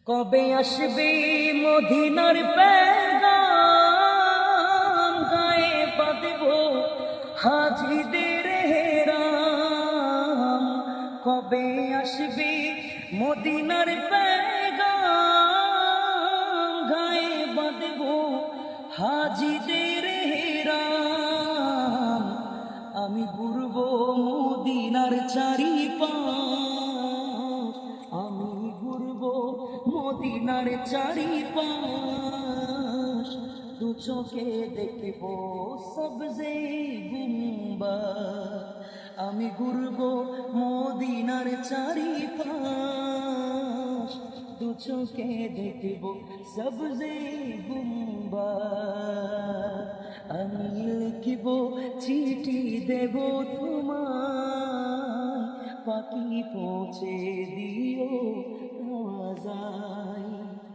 কবে আসবে মদিনার পেগাম, গায়ে বাঁধব হাজিদের হেরাম। কবে আসবে মদিনার পেগাম, গায়ে বাঁধব হাজিদের হেরাম। আমি ঘুরব মদিনার চারিপাশ, আমি ঘুরব মদিনার চারিপাশ। দু চোখে দেখব সবজে গুম্বাদ, আমি ঘুরব মদিনার চারিপাশ। দু চোখে দেখব সবজে গুম্বাদ। আমি লিখব চিঠি দেব তোমায়, পাখি পৌঁছে দিও আওয়াজ।